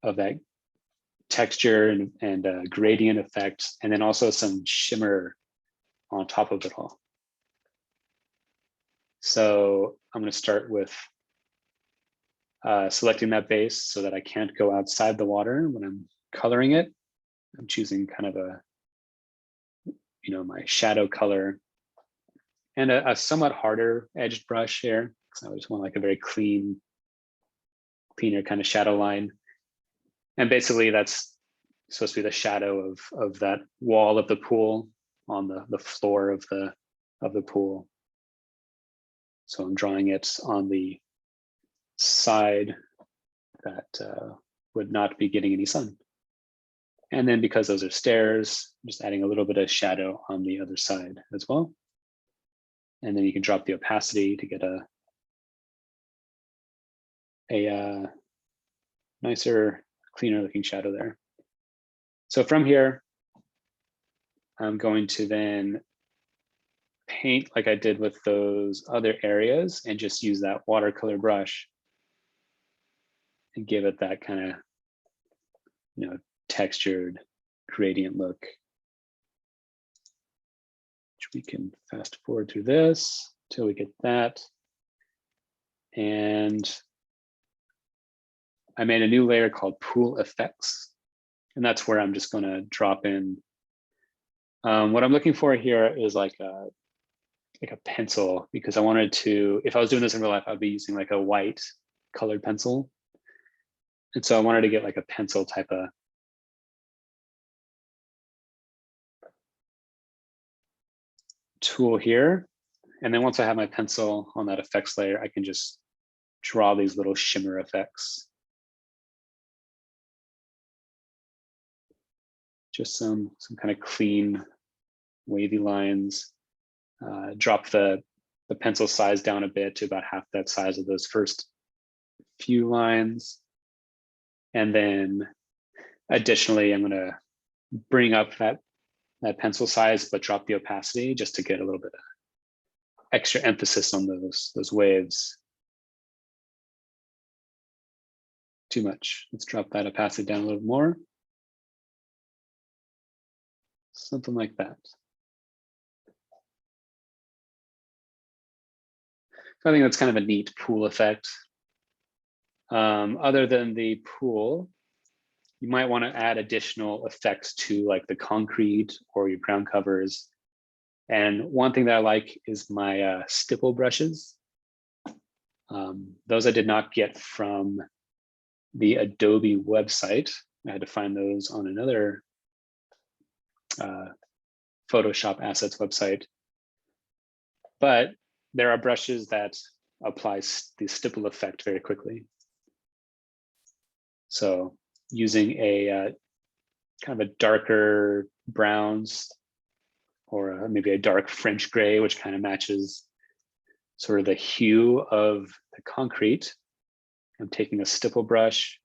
S2: of that texture and gradient effect, and then also some shimmer on top of it all. So I'm going to start with selecting that base so that I can't go outside the water when I'm coloring it. I'm choosing kind of a, my shadow color, and a somewhat harder edged brush here, because I just want like a very cleaner kind of shadow line. And basically that's supposed to be the shadow of that wall of the pool on the floor of the pool. So I'm drawing it on the side that would not be getting any sun. And then because those are stairs, I'm just adding a little bit of shadow on the other side as well. And then you can drop the opacity to get a nicer, cleaner looking shadow there. So from here, I'm going to then paint like I did with those other areas and just use that watercolor brush and give it that kind of, textured gradient look. Which we can fast forward through this till we get that. And I made a new layer called Pool Effects. And that's where I'm just going to drop in. What I'm looking for here is like a pencil, because I wanted to, if I was doing this in real life, I'd be using like a white colored pencil. And so I wanted to get like a pencil type of tool here. And then once I have my pencil on that effects layer, I can just draw these little shimmer effects. Just some kind of clean, wavy lines. Drop the pencil size down a bit to about half that size of those first few lines. And then additionally, I'm going to bring up that pencil size, but drop the opacity just to get a little bit of extra emphasis on those waves. Too much. Let's drop that opacity down a little more. Something like that. So I think that's kind of a neat pool effect. Other than the pool, you might want to add additional effects to like the concrete or your ground covers. And one thing that I like is my stipple brushes. Those I did not get from the Adobe website. I had to find those on another Photoshop assets website. But there are brushes that apply the stipple effect very quickly. So using a kind of a darker browns or maybe a dark French gray, which kind of matches sort of the hue of the concrete. I'm taking a stipple brush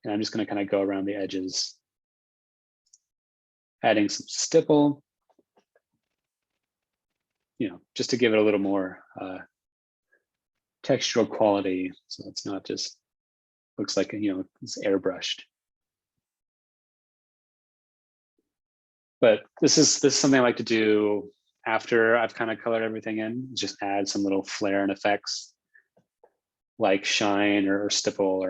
S2: and I'm just going to kind of go around the edges, adding some stipple, just to give it a little more textural quality. So it's not just looks like, it's airbrushed. But this is something I like to do after I've kind of colored everything in, just add some little flair and effects like shine or stipple,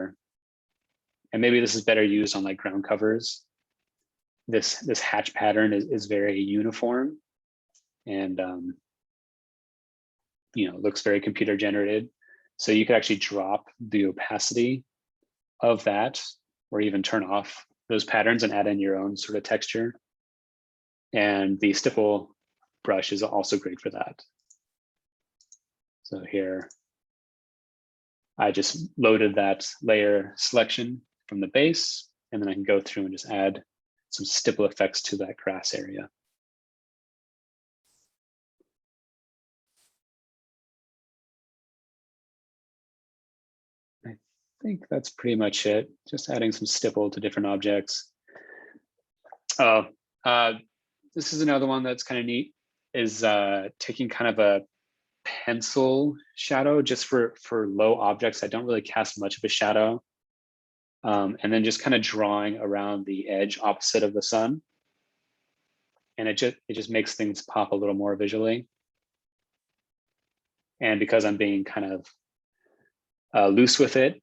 S2: and maybe this is better used on like ground covers. This hatch pattern is very uniform and looks very computer generated. So you could actually drop the opacity of that or even turn off those patterns and add in your own sort of texture. And the stipple brush is also great for that. So here, I just loaded that layer selection from the base, and then I can go through and just add some stipple effects to that grass area. I think that's pretty much it. Just adding some stipple to different objects. Oh, this is another one that's kind of neat, is taking kind of a pencil shadow just for low objects that don't really cast much of a shadow. And then just kind of drawing around the edge opposite of the sun. And it just makes things pop a little more visually. And because I'm being kind of loose with it,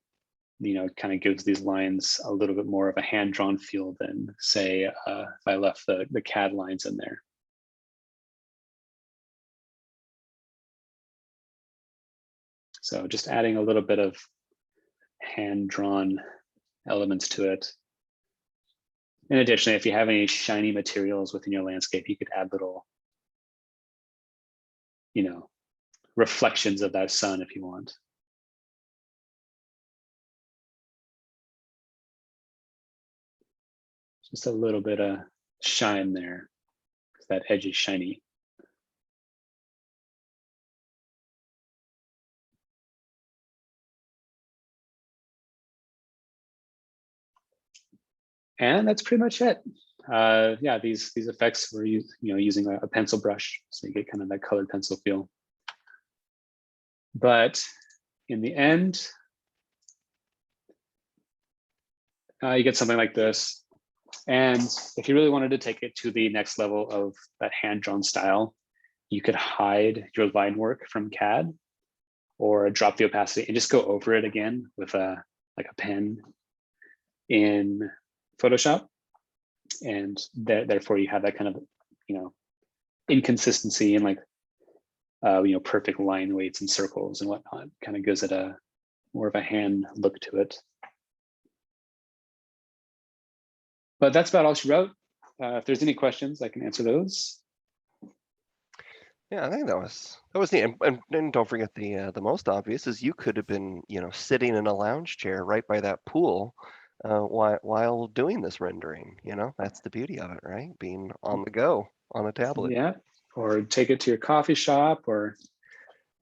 S2: it kind of gives these lines a little bit more of a hand-drawn feel than, say, if I left the CAD lines in there. So just adding a little bit of hand-drawn elements to it. And additionally, if you have any shiny materials within your landscape, you could add little, reflections of that sun if you want. Just a little bit of shine there, because that edge is shiny. And that's pretty much it. Yeah, these effects were using a pencil brush, so you get kind of that colored pencil feel. But in the end, you get something like this. And if you really wanted to take it to the next level of that hand-drawn style, you could hide your line work from CAD or drop the opacity and just go over it again with a pen in Photoshop. And therefore you have that kind of, inconsistency and perfect line weights and circles and whatnot. Kind of gives it a more of a hand look to it. But that's about all she wrote. If there's any questions, I can answer those.
S1: Yeah, I think that was neat. And don't forget the most obvious is you could have been, sitting in a lounge chair right by that pool while doing this rendering. That's the beauty of it, right? Being on the go on a tablet.
S2: Yeah, or take it to your coffee shop or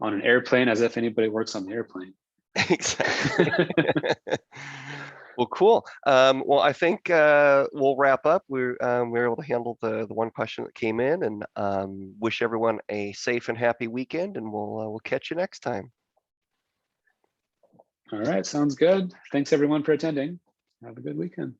S2: on an airplane, as if anybody works on the airplane.
S1: Exactly. Well, cool. Well, I think we'll wrap up. We were able to handle the one question that came in, and wish everyone a safe and happy weekend. And we'll catch you next time.
S2: All right, sounds good. Thanks everyone for attending. Have a good weekend.